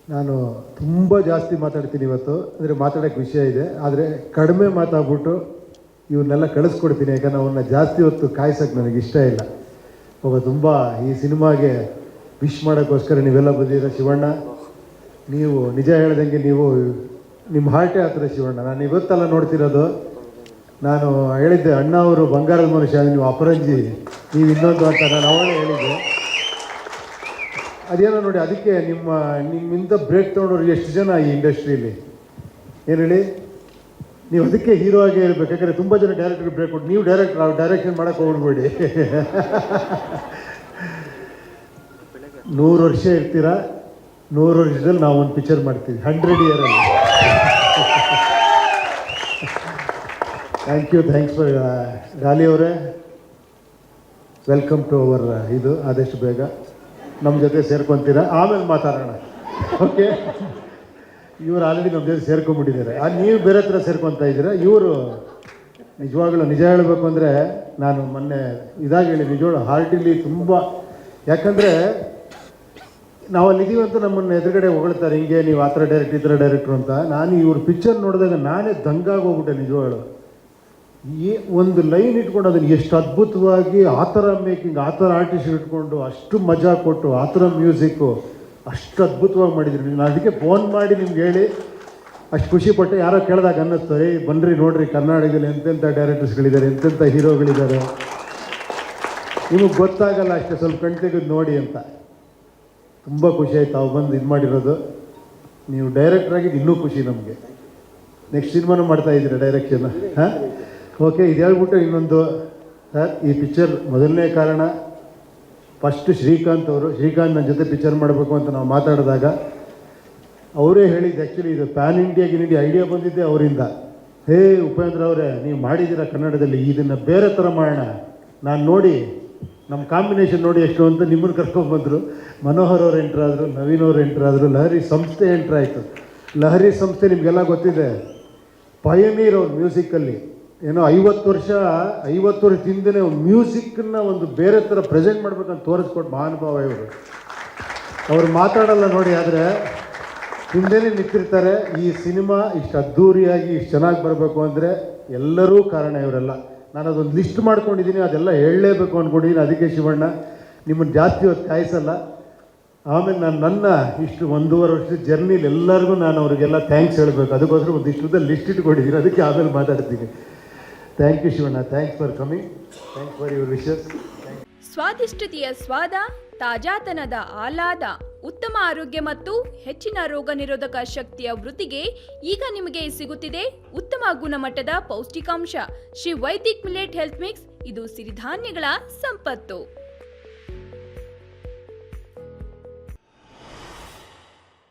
ನಾನು ತುಂಬ ಜಾಸ್ತಿ ಮಾತಾಡ್ತೀನಿ ಇವತ್ತು. ಅಂದರೆ ಮಾತಾಡೋಕ್ಕೆ ವಿಷಯ ಇದೆ, ಆದರೆ ಕಡಿಮೆ ಮಾತಾಡ್ಬಿಟ್ಟು ಇವನ್ನೆಲ್ಲ ಕಳಿಸ್ಕೊಡ್ತೀನಿ. ಯಾಕಂದ್ರೆ ಅವನ್ನ ಜಾಸ್ತಿ ಹೊತ್ತು ಕಾಯ್ಸೋಕ್ಕೆ ನನಗೆ ಇಷ್ಟ ಇಲ್ಲ. ಒಬ್ಬ ತುಂಬ ಈ ಸಿನಿಮಾಗೆ ವಿಶ್ ಮಾಡೋಕ್ಕೋಸ್ಕರ ನೀವೆಲ್ಲ ಬಂದಿದ್ದೀರ. ಶಿವಣ್ಣ, ನೀವು ನಿಜ ಹೇಳ್ದಂಗೆ ನೀವು ನಿಮ್ಮ ಹಾರ್ಟೇ ಹತ್ರ ಶಿವಣ್ಣ. ನಾನು ಇವತ್ತೆಲ್ಲ ನೋಡ್ತಿರೋದು. ನಾನು ಹೇಳಿದ್ದೆ ಅಣ್ಣ ಅವರು ಬಂಗಾರದ ಮನುಷ್ಯ, ನೀವು ಅಪರಂಜಿ, ನೀವು ಇನ್ನೊಂದು ಅಂತ ನಾನು ಅವಳೇ ಹೇಳಿದ್ದೆ. ಅದೇನೋ ನೋಡಿ, ಅದಕ್ಕೆ ನಿಮ್ಮಿಂದ ಬ್ರೇಕ್ ತೊಗೊಂಡವ್ರು ಎಷ್ಟು ಜನ ಈ ಇಂಡಸ್ಟ್ರಿಯಲ್ಲಿ, ಏನು ಹೇಳಿ. ನೀವು ಅದಕ್ಕೆ ಹೀರೋ ಆಗೇ ಇರಬೇಕು. ಯಾಕಂದರೆ ತುಂಬ ಜನ ಡೈರೆಕ್ಟರ್ ಬ್ರೇಕ್ ಕೊಟ್ಟು, ನೀವು ಡೈರೆಕ್ಷನ್ ಮಾಡೋಕ್ಕೆ ಹೋಗ್ಬೇಡಿ. 100 ವರ್ಷ ಇರ್ತೀರಾ, 100 ವರ್ಷದಲ್ಲಿ ನಾವು ಒಂದು ಪಿಕ್ಚರ್ ಮಾಡ್ತೀವಿ, 100 ಇಯರಲ್ಲಿ. ಥ್ಯಾಂಕ್ಸ್ ಫಾರ್ ಡಾಲಿ ಅವರೇ. ವೆಲ್ಕಮ್ ಟು ಅವರ್ ಇದು. ಆದಷ್ಟು ಬೇಗ ನಮ್ಮ ಜೊತೆ ಸೇರ್ಕೊತೀರಾ, ಆಮೇಲೆ ಮಾತಾಡೋಣ. ಓಕೆ, ಇವರು ಆಲ್ರೆಡಿ ನಮ್ಮ ಜೊತೆ ಸೇರ್ಕೊಂಡ್ಬಿಟ್ಟಿದ್ದಾರೆ. ನೀವು ಬೇರೆ ಹತ್ರ ಸೇರ್ಕೊತಾ ಇದ್ದೀರಾ. ಇವರು ನಿಜವಾಗ್ಲೂ ನಿಜ ಹೇಳಬೇಕು ಅಂದರೆ, ನಾನು ಮೊನ್ನೆ ಇದಾಗಿ ಹೇಳಿ, ನಿಜವಾಗ್ಲೂ ಹಾರ್ಟಿಲಿ ತುಂಬ, ಯಾಕಂದರೆ ನಾವು ಅಲ್ಲಿದ್ದೀವಿ ಅಂತ ನಮ್ಮನ್ನು ಎದುರುಗಡೆ ಹೊಗಳ್ತಾರೆ, ಹಿಂಗೆ ನೀವು ಆ ಥರ ಡೈರೆಕ್ಟ್ ಈ ಥರ ಡೈರೆಕ್ಟ್ರು ಅಂತ. ನಾನು ಇವ್ರ ಪಿಕ್ಚರ್ ನೋಡಿದಾಗ ನಾನೇ ದಂಗಾಗಿ ಹೋಗ್ಬಿಟ್ಟೆ. ನಿಜವಾಗ್ಲು ಒಂದು ಲೈನ್ ಇಟ್ಕೊಂಡು ಅದನ್ನು ಎಷ್ಟು ಅದ್ಭುತವಾಗಿ ಆ ಥರ ಮೇಕಿಂಗ್, ಆ ಥರ ಆರ್ಟಿಸ್ಟ್ ಇಟ್ಕೊಂಡು ಅಷ್ಟು ಮಜಾ ಕೊಟ್ಟು ಆ ಥರ ಮ್ಯೂಸಿಕ್ಕು ಅಷ್ಟು ಅದ್ಭುತವಾಗಿ ಮಾಡಿದ್ರಿ. ನಾನು ಅದಕ್ಕೆ ಫೋನ್ ಮಾಡಿ ನಿಮ್ಗೆ ಹೇಳಿ ಅಷ್ಟು ಖುಷಿಪಟ್ಟೆ. ಯಾರೋ ಕೇಳಿದಾಗ ಅನ್ನಿಸ್ತಾರೆ, ಬನ್ನಿರಿ ನೋಡಿರಿ ಕರ್ನಾಟಕದಲ್ಲಿ ಎಂತೆಂಥ ಡೈರೆಕ್ಟರ್ಸ್ಗಳಿದ್ದಾರೆ, ಎಂತೆಂಥ ಹೀರೋಗಳಿದ್ದಾರೆ, ನಿಮಗೆ ಗೊತ್ತಾಗಲ್ಲ ಅಷ್ಟೇ, ಸ್ವಲ್ಪ ಕಣ್ ತೆಗೆದು ನೋಡಿ ಅಂತ. ತುಂಬ ಖುಷಿ ಆಯ್ತು ತಾವು ಬಂದು ಇದು ಮಾಡಿರೋದು. ನೀವು ಡೈರೆಕ್ಟರ್ ಆಗಿದ್ದು ಇನ್ನೂ ಖುಷಿ ನಮಗೆ. ನೆಕ್ಸ್ಟ್ ಸಿನಿಮಾನು ಮಾಡ್ತಾಯಿದ್ದೀರಾ ಡೈರೆಕ್ಷನ್. ಹಾಂ, ಓಕೆ. ಇದು ಹೇಳ್ಬಿಟ್ಟು ಇನ್ನೊಂದು ಸರ್, ಈ ಪಿಕ್ಚರ್ ಮೊದಲನೇ ಕಾರಣ ಫಸ್ಟ್ ಶ್ರೀಕಾಂತ್ ನನ್ನ ಜೊತೆ ಪಿಕ್ಚರ್ ಮಾಡಬೇಕು ಅಂತ ನಾವು ಮಾತಾಡಿದಾಗ ಅವರೇ ಹೇಳಿದ್ದು. ಆ್ಯಕ್ಚುಲಿ ಇದು ಪ್ಯಾನ್ ಇಂಡಿಯಾಗೆ ಐಡಿಯಾ ಬಂದಿದ್ದೆ ಅವರಿಂದ. ಹೇ ಉಪೇಂದ್ರ ಅವರೇ, ನೀವು ಮಾಡಿದ್ದೀರಾ ಕನ್ನಡದಲ್ಲಿ, ಇದನ್ನು ಬೇರೆ ಥರ ಮಾಡೋಣ. ನಾನು ನೋಡಿ ನಮ್ಮ ಕಾಂಬಿನೇಷನ್ ನೋಡಿ ಎಷ್ಟು ಅಂತ ನಿಮ್ಮನ್ನು ಕರ್ಕೊಂಡ್ಬಂದರು. ಮನೋಹರ್ ಅವ್ರು ಎಂಟ್ರಾದರು, ನವೀನ್ ಅವ್ರು ಎಂಟ್ರಾದರು, ಲಹರಿ ಸಂಸ್ಥೆ ಎಂಟ್ರಾಯಿತು. ಲಹರಿ ಸಂಸ್ಥೆ ನಿಮಗೆಲ್ಲ ಗೊತ್ತಿದೆ, ಪಯನೀರ್ ಅವ್ರ ಮ್ಯೂಸಿಕ್ಕಲ್ಲಿ. ಏನೋ 50 ವರ್ಷ ಹಿಂದೆ ಮ್ಯೂಸಿಕ್ಕನ್ನ ಒಂದು ಬೇರೆ ಥರ ಪ್ರೆಸೆಂಟ್ ಮಾಡ್ಬೇಕಂತ ತೋರಿಸ್ಕೊಟ್ಟು ಮಹಾನುಭಾವ ಇವರು. ಅವ್ರು ಮಾತಾಡಲ್ಲ ನೋಡಿ, ಆದರೆ ಹಿಂದೆನೇ ನಿಂತಿರ್ತಾರೆ. ಈ ಸಿನಿಮಾ ಇಷ್ಟು ಅದ್ಧೂರಿಯಾಗಿ ಇಷ್ಟು ಚೆನ್ನಾಗಿ ಬರಬೇಕು ಅಂದರೆ ಎಲ್ಲರೂ ಕಾರಣ ಇವರೆಲ್ಲ. ನಾನು ಅದೊಂದು ಲಿಸ್ಟ್ ಮಾಡ್ಕೊಂಡಿದ್ದೀನಿ, ಅದೆಲ್ಲ ಹೇಳಲೇಬೇಕು ಅಂದ್ಕೊಂಡಿದ್ದೀನಿ. ಅದಕ್ಕೆ ಶಿವಣ್ಣ ನಿಮ್ಮನ್ನು ಜಾಸ್ತಿ ಹೊತ್ತು ಕಾಯಿಸಲ್ಲ. ಆಮೇಲೆ ನನ್ನ ಇಷ್ಟು 1.5 ವರ್ಷದ ಜರ್ನಿಲಿ ಎಲ್ಲರಿಗೂ ನಾನು ಅವರಿಗೆಲ್ಲ ಥ್ಯಾಂಕ್ಸ್ ಹೇಳಬೇಕು. ಅದಕ್ಕೋಸ್ಕರ ಒಂದು ಇಷ್ಟುದ ಲಿಸ್ಟ್ ಇಟ್ಕೊಂಡಿದ್ದೀನಿ, ಅದಕ್ಕೆ ಆಮೇಲೆ ಮಾತಾಡ್ತೀನಿ. Thank you Shivanna, thanks for coming, thanks for your wishes. ಸ್ವಾದಿಷ್ಟತೆಯ ಸ್ವಾದ, ತಾಜಾತನದ ಆಹ್ಲಾದ, ಉತ್ತಮ ಆರೋಗ್ಯ ಮತ್ತು ಹೆಚ್ಚಿನ ರೋಗ ನಿರೋಧಕ ಶಕ್ತಿಯ ವೃದ್ಧಿಗೆ ಈಗ ನಿಮಗೆ ಸಿಗುತ್ತಿದೆ ಉತ್ತಮ ಗುಣಮಟ್ಟದ ಪೌಷ್ಟಿಕಾಂಶ. Shri Vaidik millet health mix. ಇದು ಸಿರಿಧಾನ್ಯಗಳ ಸಂಪತ್ತು.